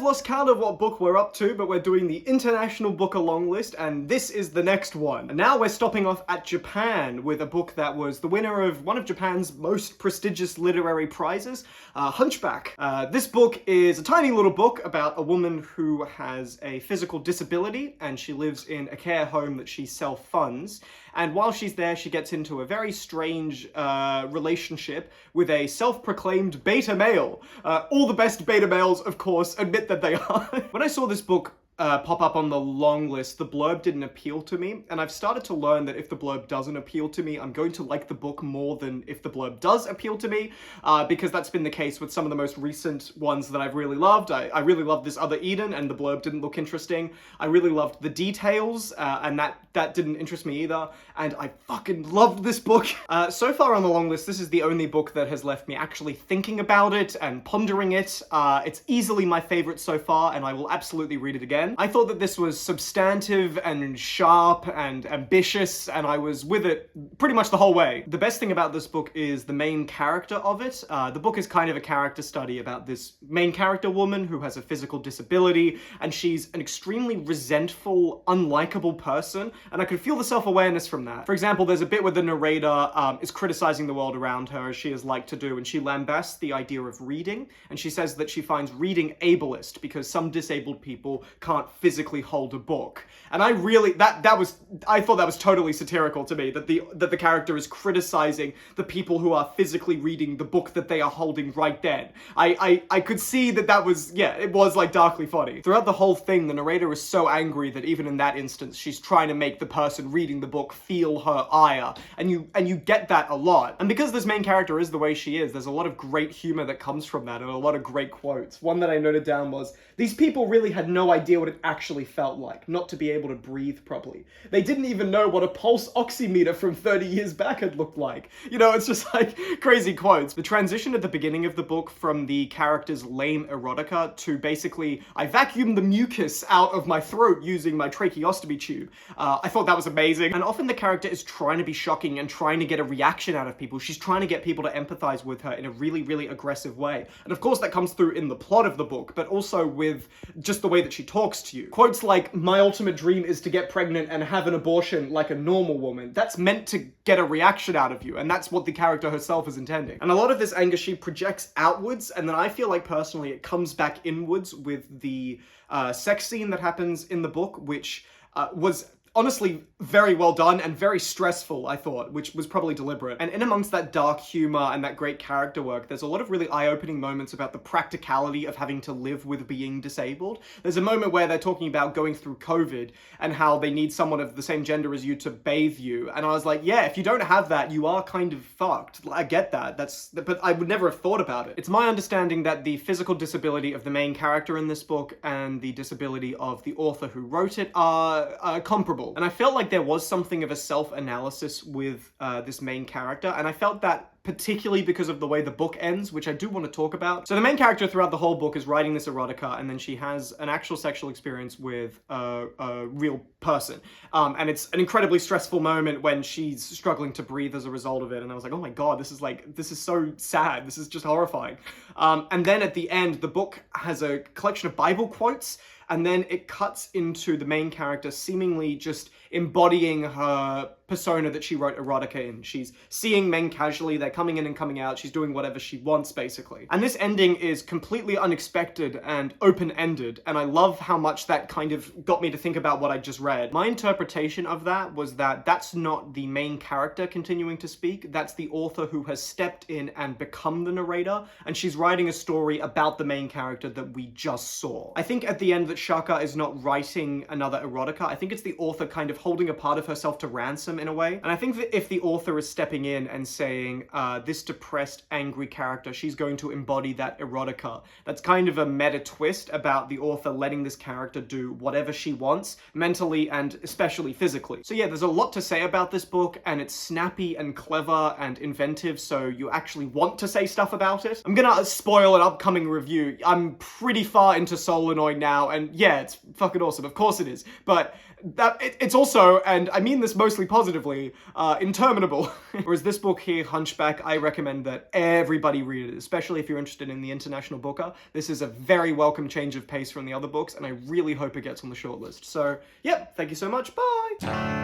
lost count of what book we're up to, but we're doing the International Booker long list, and this is the next one. And now we're stopping off at Japan with a book that was the winner of one of Japan's most prestigious literary prizes, Hunchback. This book is a tiny little book about a woman who has a physical disability, and she lives in a care home that she self-funds. And while she's there, she gets into a very strange relationship with a self-proclaimed beta male. All the best beta males, of course, admit that they are. When I saw this book pop up on the long list, the blurb didn't appeal to me, and I've started to learn that if the blurb doesn't appeal to me, I'm going to like the book more than if the blurb does appeal to me, because that's been the case with some of the most recent ones that I've really loved. I really loved this other Eden, and the blurb didn't look interesting. I really loved the details, and that didn't interest me either, and I fucking loved this book. So far on the long list, this is the only book that has left me actually thinking about it and pondering it. It's easily my favorite so far, and I will absolutely read it again. I thought that this was substantive and sharp and ambitious, and I was with it pretty much the whole way. The best thing about this book is the main character of it. The book is kind of a character study about this main character woman who has a physical disability, and she's an extremely resentful, unlikable person, and I could feel the self-awareness from that. For example, there's a bit where the narrator is criticizing the world around her, as she is like to do, and she lambasts the idea of reading, and she says that she finds reading ableist because some disabled people can't physically hold a book. And I really, I thought that was totally satirical to me, that the character is criticizing the people who are physically reading the book that they are holding right then. I could see that was, yeah, it was like darkly funny. Throughout the whole thing, the narrator is so angry that even in that instance, she's trying to make the person reading the book feel her ire. And you get that a lot. And because this main character is the way she is, there's a lot of great humor that comes from that, and a lot of great quotes. One that I noted down was, "These people really had no idea what it actually felt like, not to be able to breathe properly. They didn't even know what a pulse oximeter from 30 years back had looked like." You know, it's just like crazy quotes. The transition at the beginning of the book from the character's lame erotica to basically, I vacuumed the mucus out of my throat using my tracheostomy tube. I thought that was amazing. And often the character is trying to be shocking and trying to get a reaction out of people. She's trying to get people to empathize with her in a really, really aggressive way. And of course that comes through in the plot of the book, but also with just the way that she talks to you. Quotes like, "My ultimate dream is to get pregnant and have an abortion like a normal woman." That's meant to get a reaction out of you, and that's what the character herself is intending. And a lot of this anger she projects outwards, and then I feel like personally it comes back inwards with the sex scene that happens in the book, which was honestly very well done and very stressful, I thought, which was probably deliberate. And in amongst that dark humor and that great character work, there's a lot of really eye-opening moments about the practicality of having to live with being disabled. There's a moment where they're talking about going through COVID and how they need someone of the same gender as you to bathe you. And I was like, yeah, if you don't have that, you are kind of fucked. I get that. But I would never have thought about it. It's my understanding that the physical disability of the main character in this book and the disability of the author who wrote it are comparable. And I felt like there was something of a self-analysis with this main character, and I felt that particularly because of the way the book ends, which I do want to talk about. So the main character throughout the whole book is writing this erotica, and then she has an actual sexual experience with a real person. And it's an incredibly stressful moment when she's struggling to breathe as a result of it, and I was like, oh my god, this is so sad, this is just horrifying. And then at the end, the book has a collection of Bible quotes, and then it cuts into the main character seemingly just embodying her persona that she wrote erotica in. She's seeing men casually, they're coming in and coming out, she's doing whatever she wants, basically. And this ending is completely unexpected and open-ended, and I love how much that kind of got me to think about what I just read. My interpretation of that was that that's not the main character continuing to speak, that's the author who has stepped in and become the narrator, and she's writing a story about the main character that we just saw. I think at the end that Shaka is not writing another erotica, I think it's the author kind of holding a part of herself to ransom in a way. And I think that if the author is stepping in and saying, this depressed, angry character, she's going to embody that erotica, that's kind of a meta twist about the author letting this character do whatever she wants, mentally and especially physically. So yeah, there's a lot to say about this book, and it's snappy and clever and inventive, so you actually want to say stuff about it. I'm gonna spoil an upcoming review. I'm pretty far into Solenoid now, and yeah, it's fucking awesome. Of course it is. But It's also, and I mean this mostly positively, interminable. Whereas this book here, Hunchback, I recommend that everybody read it, especially if you're interested in the International Booker. This is a very welcome change of pace from the other books, and I really hope it gets on the shortlist. So, yep, thank you so much, bye!